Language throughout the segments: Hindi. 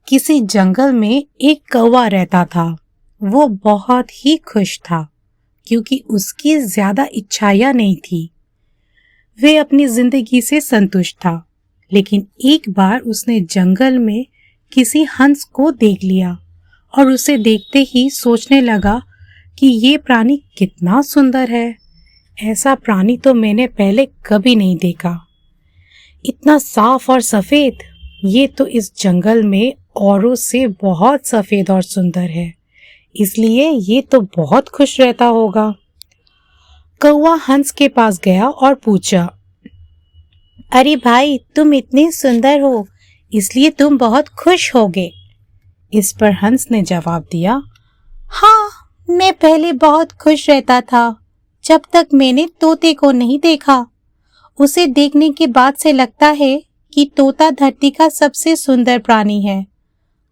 किसी जंगल में एक कौवा रहता था। वो बहुत ही खुश था क्योंकि उसकी ज्यादा इच्छाएं नहीं थी। वे अपनी जिंदगी से संतुष्ट था। लेकिन एक बार उसने जंगल में किसी हंस को देख लिया और उसे देखते ही सोचने लगा कि ये प्राणी कितना सुंदर है। ऐसा प्राणी तो मैंने पहले कभी नहीं देखा। इतना साफ और सफेद, ये तो इस जंगल में औरों से बहुत सफेद और सुंदर है, इसलिए ये तो बहुत खुश रहता होगा। कौवा हंस के पास गया और पूछा, अरे भाई, तुम इतने सुंदर हो, इसलिए तुम बहुत खुश होगे। इस पर हंस ने जवाब दिया, हाँ, मैं पहले बहुत खुश रहता था जब तक मैंने तोते को नहीं देखा। उसे देखने के बाद से लगता है कि तोता धरती का सबसे सुंदर प्राणी है।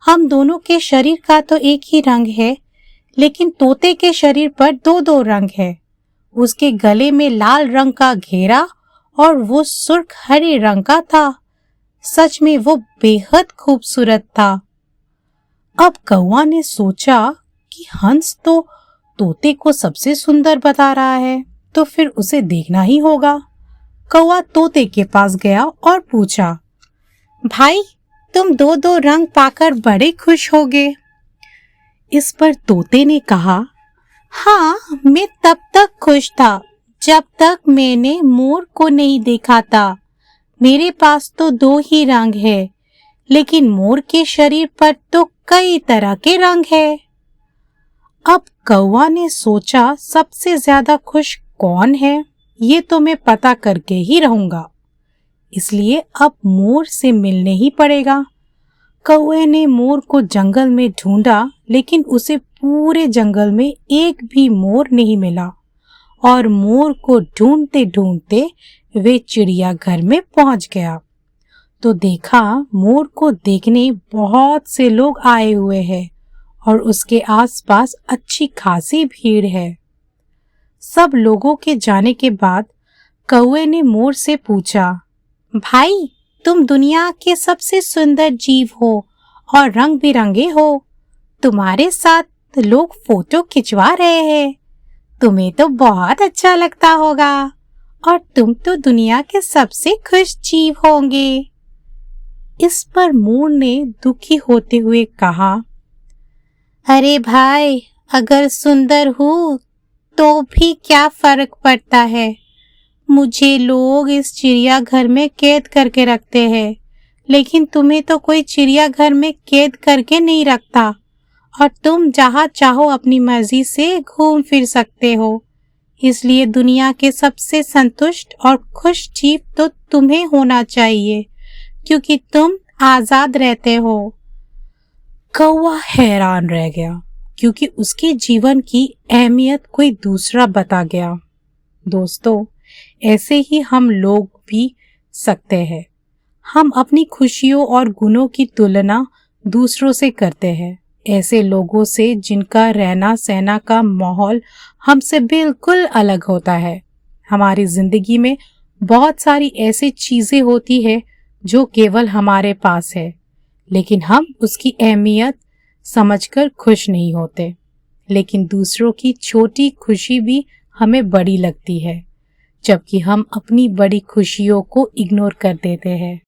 हम दोनों के शरीर का तो एक ही रंग है, लेकिन तोते के शरीर पर दो दो रंग है। उसके गले में लाल रंग का घेरा और वो सुर्ख हरे रंग का था। सच में वो बेहद खूबसूरत था। अब कौवा ने सोचा कि हंस तो तोते को सबसे सुंदर बता रहा है, तो फिर उसे देखना ही होगा। कौवा तोते के पास गया और पूछा, भाई, तुम दो दो रंग पाकर बड़े खुश होगे। इस पर तोते ने कहा, हाँ, मैं तब तक खुश था जब तक मैंने मोर को नहीं देखा था। मेरे पास तो दो ही रंग है, लेकिन मोर के शरीर पर तो कई तरह के रंग है। अब कौवा ने सोचा, सबसे ज्यादा खुश कौन है, ये तो मैं पता करके ही रहूंगा, इसलिए अब मोर से मिलने ही पड़ेगा। कौवे ने मोर को जंगल में ढूंढा, लेकिन उसे पूरे जंगल में एक भी मोर नहीं मिला और मोर को ढूंढते ढूंढते वे चिड़ियाघर में पहुंच गया तो देखा मोर को देखने बहुत से लोग आए हुए हैं और उसके आसपास अच्छी खासी भीड़ है। सब लोगों के जाने के बाद कौवे ने मोर से पूछा, भाई, तुम दुनिया के सबसे सुंदर जीव हो और रंग बिरंगे हो। तुम्हारे साथ लोग फोटो खिंचवा रहे हैं। तुम्हें तो बहुत अच्छा लगता होगा और तुम तो दुनिया के सबसे खुश जीव होंगे। इस पर मोर ने दुखी होते हुए कहा, अरे भाई, अगर सुंदर हूँ तो भी क्या फर्क पड़ता है। मुझे लोग इस चिड़ियाघर में कैद करके रखते हैं, लेकिन तुम्हें तो कोई चिड़ियाघर में कैद करके नहीं रखता और तुम जहाँ चाहो अपनी मर्जी से घूम फिर सकते हो। इसलिए दुनिया के सबसे संतुष्ट और खुश जीव तो तुम्हें होना चाहिए, क्योंकि तुम आजाद रहते हो। कौवा हैरान रह गया क्योंकि उसके जीवन की अहमियत कोई दूसरा बता गया। दोस्तों, ऐसे ही हम लोग भी सकते हैं। हम अपनी खुशियों और गुणों की तुलना दूसरों से करते हैं, ऐसे लोगों से जिनका रहना सहना का माहौल हमसे बिल्कुल अलग होता है। हमारी जिंदगी में बहुत सारी ऐसी चीजें होती है जो केवल हमारे पास है, लेकिन हम उसकी अहमियत समझकर खुश नहीं होते। लेकिन दूसरों की छोटी खुशी भी हमें बड़ी लगती है, जबकि हम अपनी बड़ी खुशियों को इग्नोर कर देते हैं।